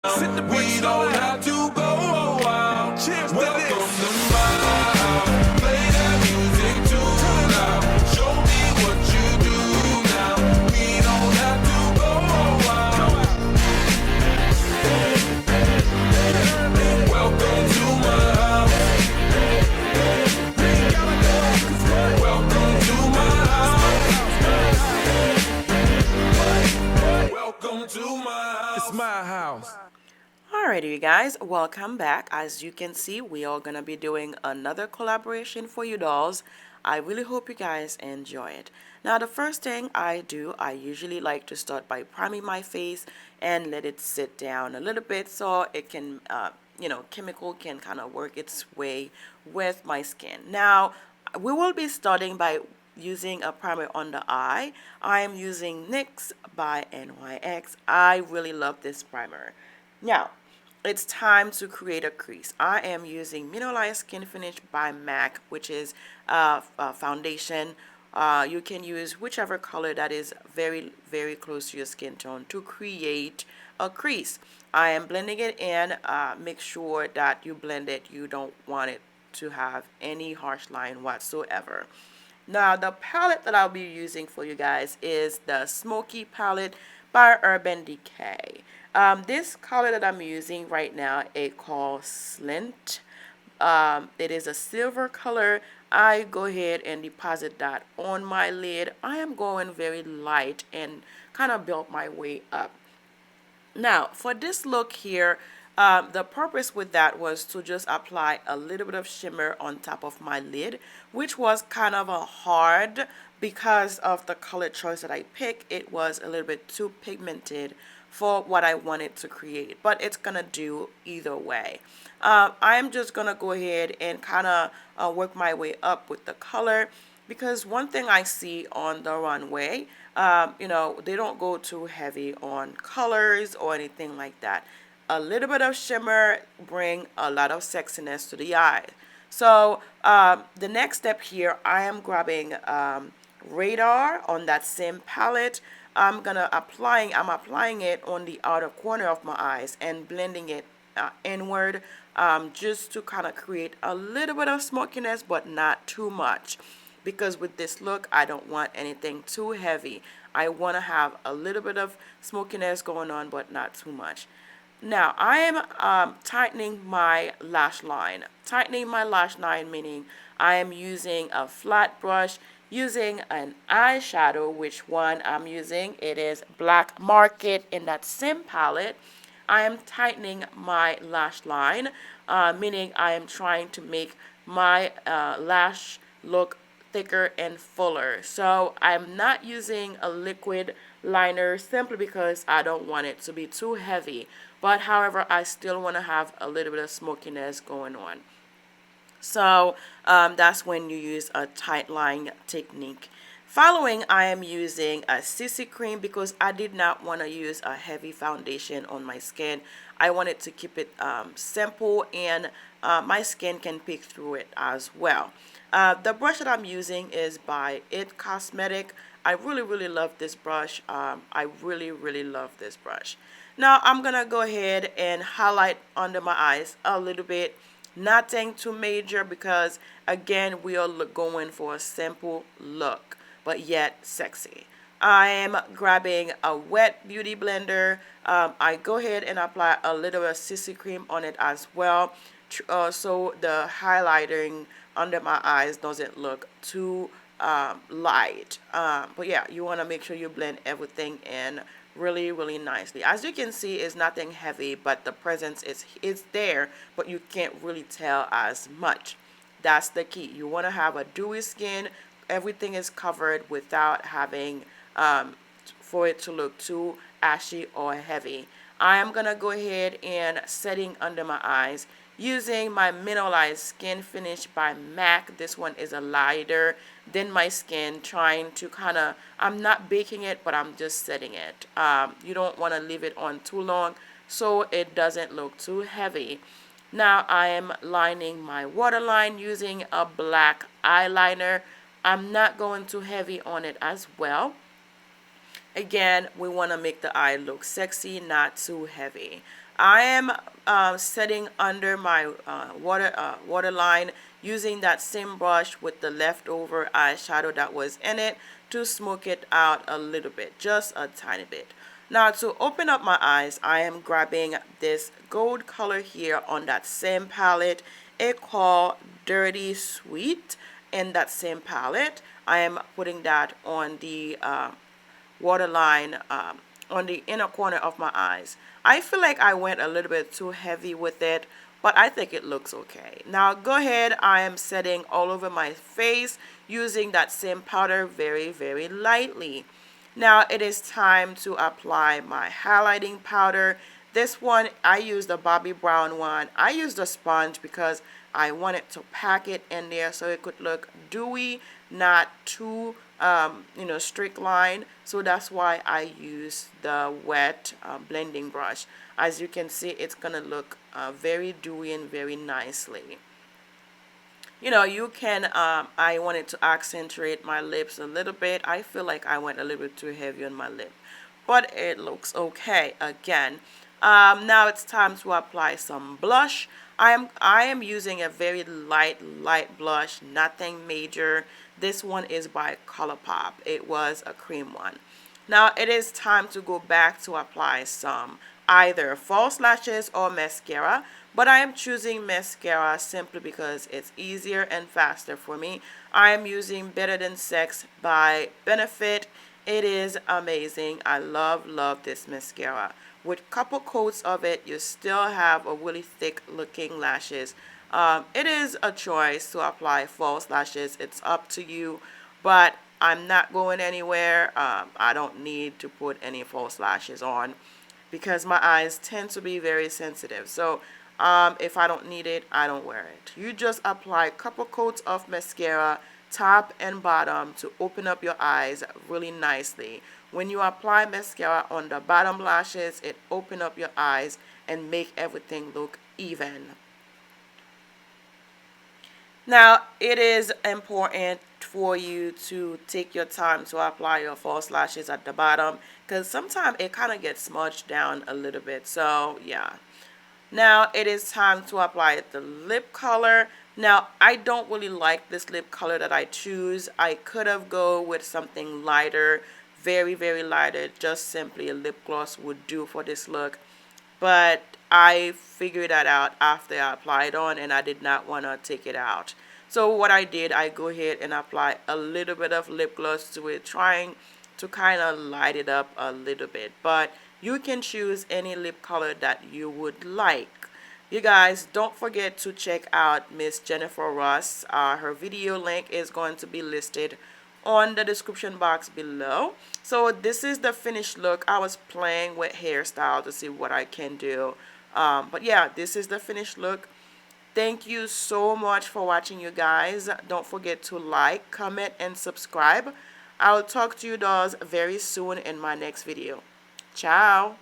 We don't have to go out. Cheers. Welcome to my house. Play that music too loud. Show me what you do now. We don't have to go out. Welcome to my house. Welcome to my house. Welcome to my house. It's my house. Alrighty, you guys, welcome back. As you can see, we are gonna be doing another collaboration for you dolls. I really hope you guys enjoy it. Now, the first thing I do, I usually like to start by priming my face and let it sit down a little bit so it can, chemical can kind of work its way with my skin. Now, we will be starting by using a primer on the eye. I am using NYX by NYX. I really love this primer. Now, it's time to create a crease. I am using Mineralized Skin Finish by MAC, which is a foundation. You can use whichever color that is very, very close to your skin tone to create a crease. I am blending it in. Make sure that you blend it. You don't want it to have any harsh line whatsoever. Now, the palette that I'll be using for you guys is the Smoky palette by Urban Decay. This color that I'm using right now, it called Slint. It is a silver color. I go ahead and deposit that on my lid. I am going very light and kind of build my way up. Now, for this look here, the purpose with that was to just apply a little bit of shimmer on top of my lid, which was kind of a hard because of the color choice that I picked. It was a little bit too pigmented for what I wanted to create, but it's gonna do either way. I'm just gonna go ahead and kind of work my way up with the color, because one thing I see on the runway, they don't go too heavy on colors or anything like that. A little bit of shimmer bring a lot of sexiness to the eye. So the next step here, I am grabbing Radar on that same palette. I'm applying it on the outer corner of my eyes and blending it inward, just to kind of create a little bit of smokiness, but not too much. Because with this look, I don't want anything too heavy. I want to have a little bit of smokiness going on, but not too much. Now, I am tightening my lash line. Tightening my lash line meaning I am using a flat brush, using an eyeshadow, which one I'm using. It is Black Market in that same palette. I am tightening my lash line, meaning I am trying to make my lash look thicker and fuller. So I'm not using a liquid liner simply because I don't want it to be too heavy. But however, I still want to have a little bit of smokiness going on. So that's when you use a tight line technique. Following, I am using a CC cream because I did not want to use a heavy foundation on my skin. I wanted to keep it simple, and my skin can pick through it as well. The brush that I'm using is by It Cosmetic. I really, really love this brush. I really, really love this brush. Now I'm gonna go ahead and highlight under my eyes a little bit. Nothing too major because again we are going for a simple look but yet sexy. I am grabbing a wet beauty blender. I go ahead and apply a little bit of CC cream on it as well, so the highlighting under my eyes doesn't look too light. But yeah, you want to make sure you blend everything in really, really nicely. As you can see, it's nothing heavy, but the presence is there, but you can't really tell as much. That's the key. You want to have a dewy skin. Everything is covered without having for it to look too ashy or heavy. I am gonna go ahead and setting under my eyes using my Mineralized Skin Finish by MAC. This one is a lighter than my skin, trying to kind of, I'm not baking it, but I'm just setting it. You don't want to leave it on too long so it doesn't look too heavy. Now I am lining my waterline using a black eyeliner. I'm not going too heavy on it as well. Again, we want to make the eye look sexy, not too heavy. I am setting under my waterline using that same brush with the leftover eyeshadow that was in it to smoke it out a little bit, just a tiny bit. Now to open up my eyes, I am grabbing this gold color here on that same palette. It called Dirty Sweet. In that same palette, I am putting that on the waterline on the inner corner of my eyes. I feel like I went a little bit too heavy with it, but I think it looks okay. Now go ahead, I am setting all over my face using that same powder very, very lightly. Now it is time to apply my highlighting powder. This one, I used the Bobbi Brown one. I used a sponge because I wanted to pack it in there so it could look dewy, not too straight line. So that's why I use the wet blending brush. As you can see, it's gonna look very dewy and very nicely. You can, I wanted to accentuate my lips a little bit. I feel like I went a little bit too heavy on my lip, but it looks okay again. Now it's time to apply some blush. I am using a very light blush, nothing major. This one is by Collab. It was a cream one. Now it is time to go back to apply some either false lashes or mascara, but I am choosing mascara simply because it's easier and faster for me. I am using Better Than Sex by Benefit. It is amazing. I love this mascara. With couple coats of it, you still have a really thick looking lashes. It is a choice to apply false lashes. It's up to you, but I'm not going anywhere. I don't need to put any false lashes on because my eyes tend to be very sensitive. So if I don't need it, I don't wear it. You just apply a couple coats of mascara, top and bottom, to open up your eyes really nicely. When you apply mascara on the bottom lashes, it opens up your eyes and make everything look even. Now, it is important for you to take your time to apply your false lashes at the bottom because sometimes it kind of gets smudged down a little bit. So, yeah. Now, it is time to apply the lip color. Now, I don't really like this lip color that I choose. I could have go with something lighter, very, very lighter. Just simply a lip gloss would do for this look. But I figured that out after I applied on and I did not want to take it out. So what I did, I go ahead and apply a little bit of lip gloss to it, trying to kind of light it up a little bit. But you can choose any lip color that you would like. You guys, don't forget to check out Miss Jennyfer Ross. Her video link is going to be listed on the description box below. So this is the finished look. I was playing with hairstyle to see what I can do. But yeah, this is the finished look. Thank you so much for watching, you guys. Don't forget to like, comment, and subscribe. I'll talk to you dolls very soon in my next video. Ciao.